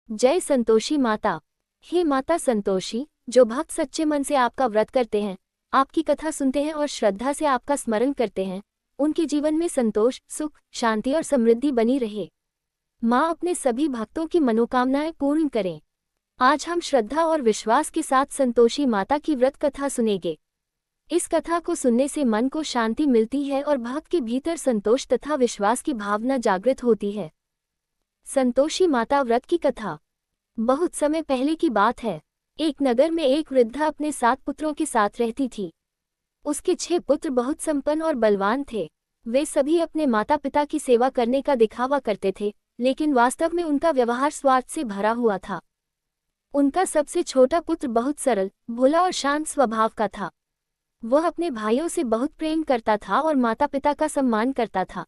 जय संतोषी माता। हे माता संतोषी, जो भक्त सच्चे मन से आपका व्रत करते हैं, आपकी कथा सुनते हैं और श्रद्धा से आपका स्मरण करते हैं, उनके जीवन में संतोष, सुख, शांति और समृद्धि बनी रहे। माँ अपने सभी भक्तों की मनोकामनाएं पूर्ण करें। आज हम श्रद्धा और विश्वास के साथ संतोषी माता की व्रत कथा सुनेंगे। इस कथा को सुनने से मन को शांति मिलती है और भक्त के भीतर संतोष तथा विश्वास की भावना जागृत होती है। संतोषी माता व्रत की कथा। बहुत समय पहले की बात है। एक नगर में एक वृद्धा अपने 7 पुत्रों के साथ रहती थी। उसके 6 पुत्र बहुत संपन्न और बलवान थे। वे सभी अपने माता पिता की सेवा करने का दिखावा करते थे, लेकिन वास्तव में उनका व्यवहार स्वार्थ से भरा हुआ था। उनका सबसे छोटा पुत्र बहुत सरल, भोला और शांत स्वभाव का था। वह अपने भाइयों से बहुत प्रेम करता था और माता पिता का सम्मान करता था,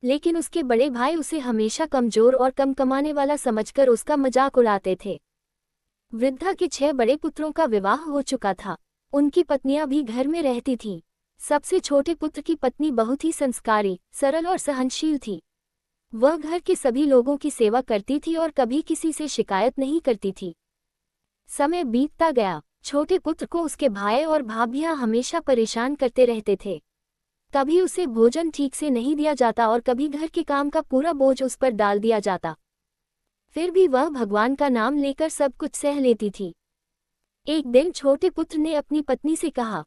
लेकिन उसके बड़े भाई उसे हमेशा कमजोर और कम कमाने वाला समझकर उसका मजाक उड़ाते थे। वृद्धा के 6 बड़े पुत्रों का विवाह हो चुका था। उनकी पत्नियां भी घर में रहती थीं। सबसे छोटे पुत्र की पत्नी बहुत ही संस्कारी, सरल और सहनशील थी। वह घर के सभी लोगों की सेवा करती थी और कभी किसी से शिकायत नहीं करती थी। समय बीतता गया। छोटे पुत्र को उसके भाई और भाभियां हमेशा परेशान करते रहते थे। कभी उसे भोजन ठीक से नहीं दिया जाता और कभी घर के काम का पूरा बोझ उस पर डाल दिया जाता। फिर भी वह भगवान का नाम लेकर सब कुछ सह लेती थी। एक दिन छोटे पुत्र ने अपनी पत्नी से कहा,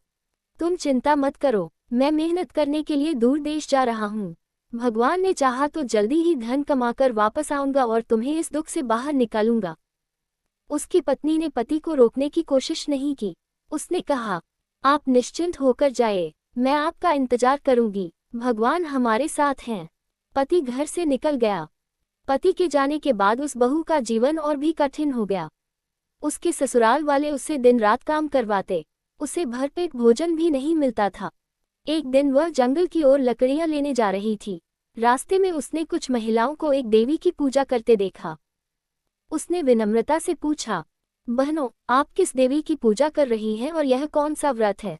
तुम चिंता मत करो, मैं मेहनत करने के लिए दूर देश जा रहा हूँ। भगवान ने चाहा तो जल्दी ही धन कमाकर वापस आऊंगा और तुम्हें इस दुख से बाहर निकालूंगा। उसकी पत्नी ने पति को रोकने की कोशिश नहीं की। उसने कहा, आप निश्चिंत होकर जाए, मैं आपका इंतजार करूंगी, भगवान हमारे साथ हैं। पति घर से निकल गया। पति के जाने के बाद उस बहू का जीवन और भी कठिन हो गया। उसके ससुराल वाले उससे दिन रात काम करवाते, उसे भरपेट भोजन भी नहीं मिलता था। एक दिन वह जंगल की ओर लकड़ियां लेने जा रही थी। रास्ते में उसने कुछ महिलाओं को एक देवी की पूजा करते देखा। उसने विनम्रता से पूछा, बहनों, आप किस देवी की पूजा कर रही हैं और यह कौन सा व्रत है?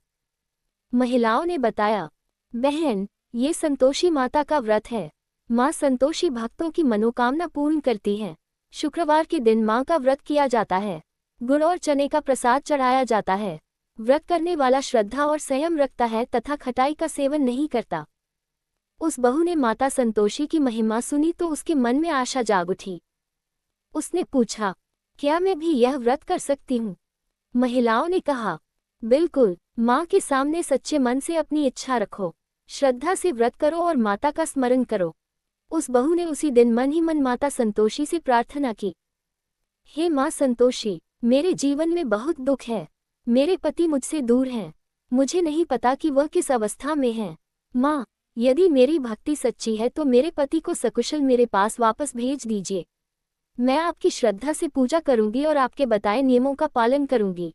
महिलाओं ने बताया, बहन, ये संतोषी माता का व्रत है। माँ संतोषी भक्तों की मनोकामना पूर्ण करती है। शुक्रवार के दिन माँ का व्रत किया जाता है। गुड़ और चने का प्रसाद चढ़ाया जाता है। व्रत करने वाला श्रद्धा और संयम रखता है तथा खटाई का सेवन नहीं करता। उस बहू ने माता संतोषी की महिमा सुनी तो उसके मन में आशा जाग उठी। उसने पूछा, क्या मैं भी यह व्रत कर सकती हूँ? महिलाओं ने कहा, बिल्कुल, माँ के सामने सच्चे मन से अपनी इच्छा रखो, श्रद्धा से व्रत करो और माता का स्मरण करो। उस बहू ने उसी दिन मन ही मन माता संतोषी से प्रार्थना की, हे माँ संतोषी, मेरे जीवन में बहुत दुख है। मेरे पति मुझसे दूर हैं। मुझे नहीं पता कि वह किस अवस्था में हैं। माँ, यदि मेरी भक्ति सच्ची है तो मेरे पति को सकुशल मेरे पास वापस भेज दीजिए। मैं आपकी श्रद्धा से पूजा करूंगी और आपके बताए नियमों का पालन करूंगी।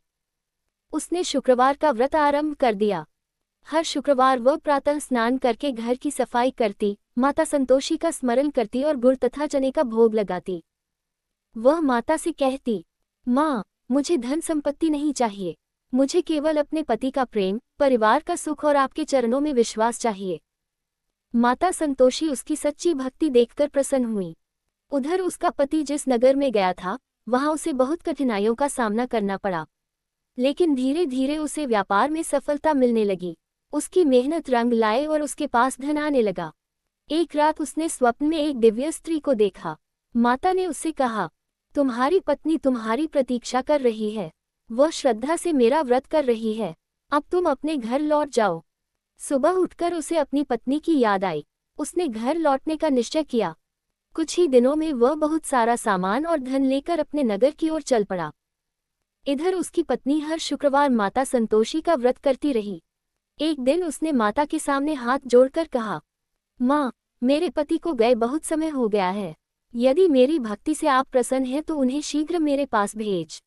उसने शुक्रवार का व्रत आरंभ कर दिया। हर शुक्रवार वह प्रातः स्नान करके घर की सफाई करती, माता संतोषी का स्मरण करती और गुड़ तथा चने का भोग लगाती। वह माता से कहती, माँ, मुझे धन संपत्ति नहीं चाहिए, मुझे केवल अपने पति का प्रेम, परिवार का सुख और आपके चरणों में विश्वास चाहिए। माता संतोषी उसकी सच्ची भक्ति देखकर प्रसन्न हुई। उधर उसका पति जिस नगर में गया था, वहां उसे बहुत कठिनाइयों का सामना करना पड़ा, लेकिन धीरे धीरे उसे व्यापार में सफलता मिलने लगी। उसकी मेहनत रंग लाए और उसके पास धन आने लगा। एक रात उसने स्वप्न में एक दिव्य स्त्री को देखा। माता ने उससे कहा, तुम्हारी पत्नी तुम्हारी प्रतीक्षा कर रही है। वह श्रद्धा से मेरा व्रत कर रही है। अब तुम अपने घर लौट जाओ। सुबह उठकर उसे अपनी पत्नी की याद आई। उसने घर लौटने का निश्चय किया। कुछ ही दिनों में वह बहुत सारा सामान और धन लेकर अपने नगर की ओर चल पड़ा। इधर उसकी पत्नी हर शुक्रवार माता संतोषी का व्रत करती रही। एक दिन उसने माता के सामने हाथ जोड़कर कहा, माँ, मेरे पति को गए बहुत समय हो गया है। यदि मेरी भक्ति से आप प्रसन्न हैं तो उन्हें शीघ्र मेरे पास भेज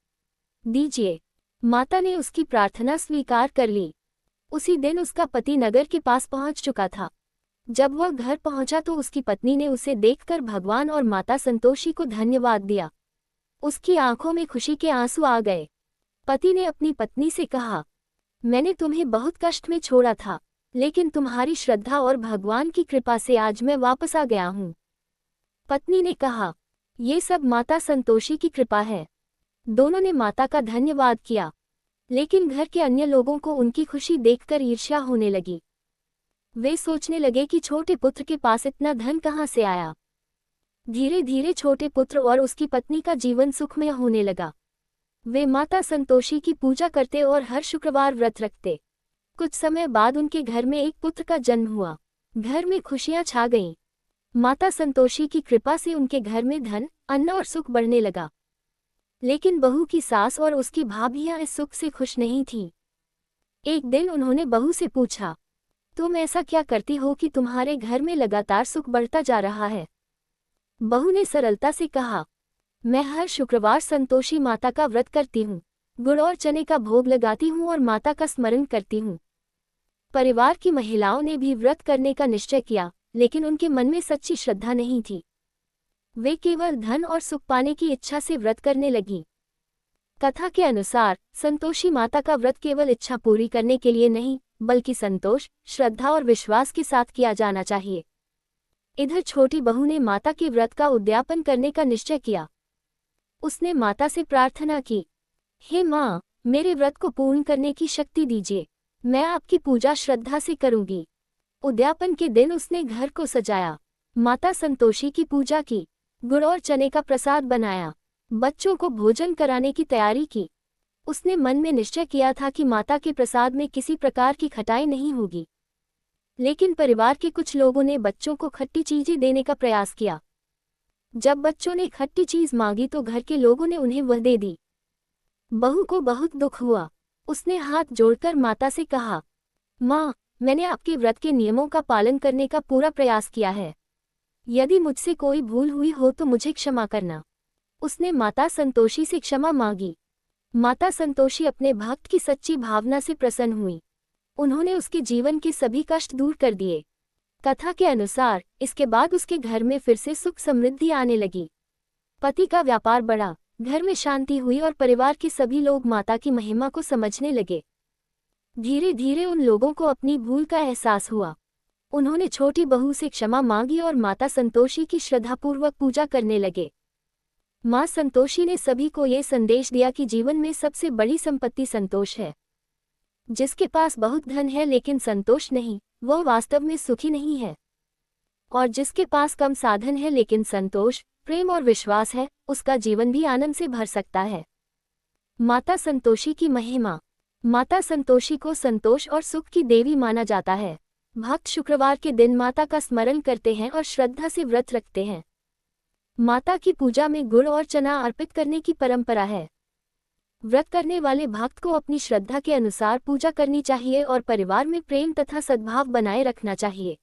दीजिए। माता ने उसकी प्रार्थना स्वीकार कर ली। उसी दिन उसका पति नगर के पास पहुंच चुका था। जब वह घर पहुंचा तो उसकी पत्नी ने उसे देखकर भगवान और माता संतोषी को धन्यवाद दिया। उसकी आंखों में खुशी के आंसू आ गए। पति ने अपनी पत्नी से कहा, मैंने तुम्हें बहुत कष्ट में छोड़ा था, लेकिन तुम्हारी श्रद्धा और भगवान की कृपा से आज मैं वापस आ गया हूँ। पत्नी ने कहा, ये सब माता संतोषी की कृपा है। दोनों ने माता का धन्यवाद किया, लेकिन घर के अन्य लोगों को उनकी खुशी देखकर ईर्ष्या होने लगी। वे सोचने लगे कि छोटे पुत्र के पास इतना धन कहाँ से आया। धीरे धीरे छोटे पुत्र और उसकी पत्नी का जीवन सुखमय होने लगा। वे माता संतोषी की पूजा करते और हर शुक्रवार व्रत रखते। कुछ समय बाद उनके घर में एक पुत्र का जन्म हुआ। घर में खुशियां छा गईं। माता संतोषी की कृपा से उनके घर में धन, अन्न और सुख बढ़ने लगा। लेकिन बहू की सास और उसकी भाभियां इस सुख से खुश नहीं थीं। एक दिन उन्होंने बहू से पूछा, तुम ऐसा क्या करती हो कि तुम्हारे घर में लगातार सुख बढ़ता जा रहा है? बहू ने सरलता से कहा, मैं हर शुक्रवार संतोषी माता का व्रत करती हूँ, गुड़ और चने का भोग लगाती हूँ और माता का स्मरण करती हूँ। परिवार की महिलाओं ने भी व्रत करने का निश्चय किया, लेकिन उनके मन में सच्ची श्रद्धा नहीं थी। वे केवल धन और सुख पाने की इच्छा से व्रत करने लगीं। कथा के अनुसार संतोषी माता का व्रत केवल इच्छा पूरी करने के लिए नहीं, बल्कि संतोष, श्रद्धा और विश्वास के साथ किया जाना चाहिए। इधर छोटी बहू ने माता के व्रत का उद्यापन करने का निश्चय किया। उसने माता से प्रार्थना की, हे माँ, मेरे व्रत को पूर्ण करने की शक्ति दीजिए। मैं आपकी पूजा श्रद्धा से करूंगी। उद्यापन के दिन उसने घर को सजाया, माता संतोषी की पूजा की, गुड़ और चने का प्रसाद बनाया, बच्चों को भोजन कराने की तैयारी की। उसने मन में निश्चय किया था कि माता के प्रसाद में किसी प्रकार की खटाई नहीं होगी। लेकिन परिवार के कुछ लोगों ने बच्चों को खट्टी चीजें देने का प्रयास किया। जब बच्चों ने खट्टी चीज मांगी तो घर के लोगों ने उन्हें वह दे दी। बहू को बहुत दुख हुआ। उसने हाथ जोड़कर माता से कहा, माँ, मैंने आपके व्रत के नियमों का पालन करने का पूरा प्रयास किया है। यदि मुझसे कोई भूल हुई हो तो मुझे क्षमा करना। उसने माता संतोषी से क्षमा मांगी। माता संतोषी अपने भक्त की सच्ची भावना से प्रसन्न हुई। उन्होंने उसके जीवन के सभी कष्ट दूर कर दिए। कथा के अनुसार इसके बाद उसके घर में फिर से सुख समृद्धि आने लगी। पति का व्यापार बढ़ा, घर में शांति हुई और परिवार के सभी लोग माता की महिमा को समझने लगे। धीरे धीरे उन लोगों को अपनी भूल का एहसास हुआ। उन्होंने छोटी बहू से क्षमा मांगी और माता संतोषी की श्रद्धापूर्वक पूजा करने लगे। माँ संतोषी ने सभी को ये संदेश दिया कि जीवन में सबसे बड़ी संपत्ति संतोष है। जिसके पास बहुत धन है लेकिन संतोष नहीं, वह वास्तव में सुखी नहीं है। और जिसके पास कम साधन है लेकिन संतोष, प्रेम और विश्वास है, उसका जीवन भी आनंद से भर सकता है। माता संतोषी की महिमा। माता संतोषी को संतोष और सुख की देवी माना जाता है। भक्त शुक्रवार के दिन माता का स्मरण करते हैं और श्रद्धा से व्रत रखते हैं। माता की पूजा में गुड़ और चना अर्पित करने की परंपरा है। व्रत करने वाले भक्त को अपनी श्रद्धा के अनुसार पूजा करनी चाहिए और परिवार में प्रेम तथा सद्भाव बनाए रखना चाहिए।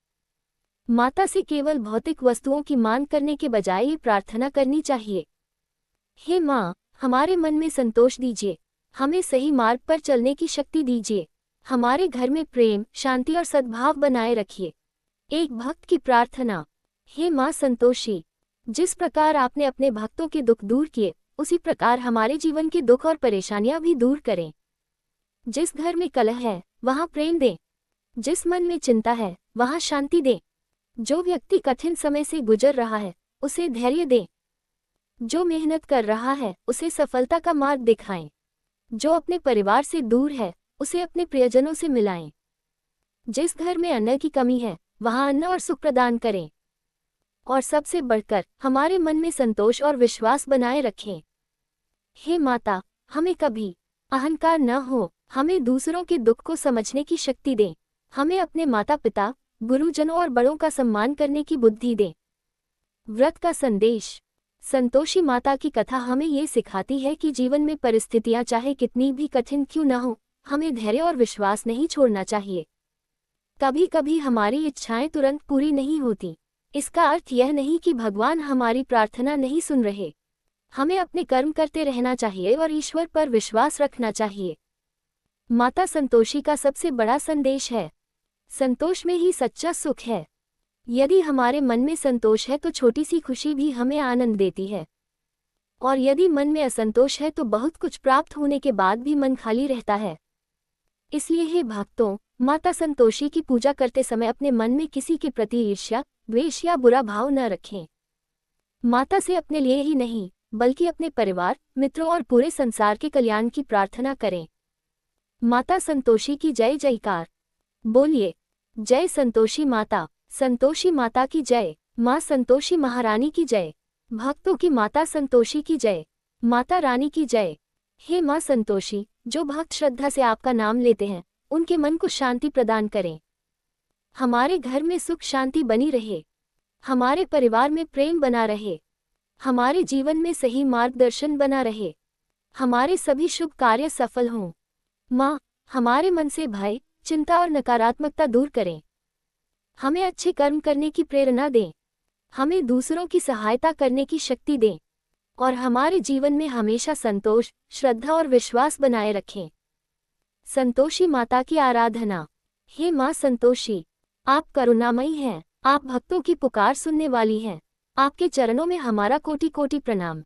माता से केवल भौतिक वस्तुओं की मांग करने के बजाय ये प्रार्थना करनी चाहिए, हे माँ, हमारे मन में संतोष दीजिए, हमें सही मार्ग पर चलने की शक्ति दीजिए, हमारे घर में प्रेम, शांति और सद्भाव बनाए रखिए। एक भक्त की प्रार्थना। हे माँ संतोषी, जिस प्रकार आपने अपने भक्तों के दुख दूर किए, उसी प्रकार हमारे जीवन के दुख और परेशानियां भी दूर करें। जिस घर में कलह है, वहां प्रेम दें। जिस मन में चिंता है, वहां शांति दें। जो व्यक्ति कठिन समय से गुजर रहा है, उसे धैर्य दें। जो मेहनत कर रहा है, उसे सफलता का मार्ग दिखाएं। जो अपने परिवार से दूर है, उसे अपने प्रियजनों से मिलाएं। जिस घर में अन्न की कमी है, वहां अन्न और सुख प्रदान करें। और सबसे बढ़कर हमारे मन में संतोष और विश्वास बनाए रखें। हे माता, हमें कभी अहंकार न हो, हमें दूसरों के दुख को समझने की शक्ति दें। हमें अपने माता पिता, गुरुजनों और बड़ों का सम्मान करने की बुद्धि दें। व्रत का संदेश। संतोषी माता की कथा हमें ये सिखाती है कि जीवन में परिस्थितियां चाहे कितनी भी कठिन क्यों न हो, हमें धैर्य और विश्वास नहीं छोड़ना चाहिए। कभी कभी हमारी इच्छाएं तुरंत पूरी नहीं होती। इसका अर्थ यह नहीं कि भगवान हमारी प्रार्थना नहीं सुन रहे। हमें अपने कर्म करते रहना चाहिए और ईश्वर पर विश्वास रखना चाहिए। माता संतोषी का सबसे बड़ा संदेश है, संतोष में ही सच्चा सुख है। यदि हमारे मन में संतोष है तो छोटी सी खुशी भी हमें आनंद देती है। और यदि मन में असंतोष है तो बहुत कुछ प्राप्त होने के बाद भी मन खाली रहता है। इसलिए हे भक्तों, माता संतोषी की पूजा करते समय अपने मन में किसी के प्रति ईर्ष्या, द्वेष या बुरा भाव न रखें। माता से अपने लिए ही नहीं बल्कि अपने परिवार, मित्रों और पूरे संसार के कल्याण की प्रार्थना करें। माता संतोषी की जय जयकार। बोलिए, जय संतोषी माता। संतोषी माता की जय। माँ संतोषी महारानी की जय। भक्तों की माता संतोषी की जय। माता रानी की जय। हे माँ संतोषी, जो भक्त श्रद्धा से आपका नाम लेते हैं उनके मन को शांति प्रदान करें। हमारे घर में सुख शांति बनी रहे, हमारे परिवार में प्रेम बना रहे, हमारे जीवन में सही मार्गदर्शन बना रहे, हमारे सभी शुभ कार्य सफल हों। माँ, हमारे मन से भय, चिंता और नकारात्मकता दूर करें। हमें अच्छे कर्म करने की प्रेरणा दें, हमें दूसरों की सहायता करने की शक्ति दें और हमारे जीवन में हमेशा संतोष, श्रद्धा और विश्वास बनाए रखें। संतोषी माता की आराधना। हे माँ संतोषी, आप करुणामयी हैं, आप भक्तों की पुकार सुनने वाली हैं। आपके चरणों में हमारा कोटि कोटि प्रणाम।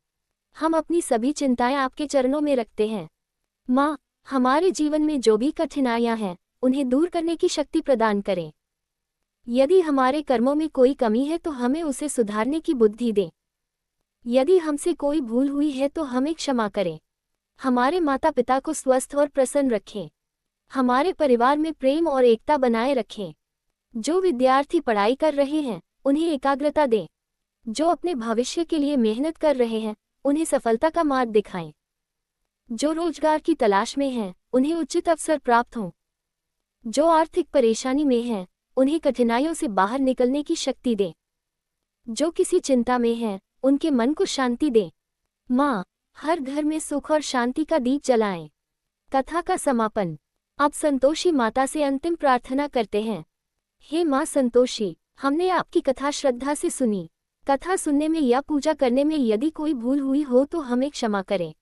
हम अपनी सभी चिंताएं आपके चरणों में रखते हैं। माँ, हमारे जीवन में जो भी कठिनाइयां हैं उन्हें दूर करने की शक्ति प्रदान करें। यदि हमारे कर्मों में कोई कमी है तो हमें उसे सुधारने की बुद्धि दें। यदि हमसे कोई भूल हुई है तो हमें क्षमा करें। हमारे माता पिता को स्वस्थ और प्रसन्न रखें। हमारे परिवार में प्रेम और एकता बनाए रखें। जो विद्यार्थी पढ़ाई कर रहे हैं उन्हें एकाग्रता दें। जो अपने भविष्य के लिए मेहनत कर रहे हैं उन्हें सफलता का मार्ग दिखाएं। जो रोजगार की तलाश में हैं उन्हें उचित अवसर प्राप्त हों। जो आर्थिक परेशानी में हैं उन्हें कठिनाइयों से बाहर निकलने की शक्ति दें। जो किसी चिंता में हैं उनके मन को शांति दें। माँ, हर घर में सुख और शांति का दीप जलाएं। कथा का समापन। अब संतोषी माता से अंतिम प्रार्थना करते हैं। हे माँ संतोषी, हमने आपकी कथा श्रद्धा से सुनी। कथा सुनने में या पूजा करने में यदि कोई भूल हुई हो तो हमें क्षमा करें।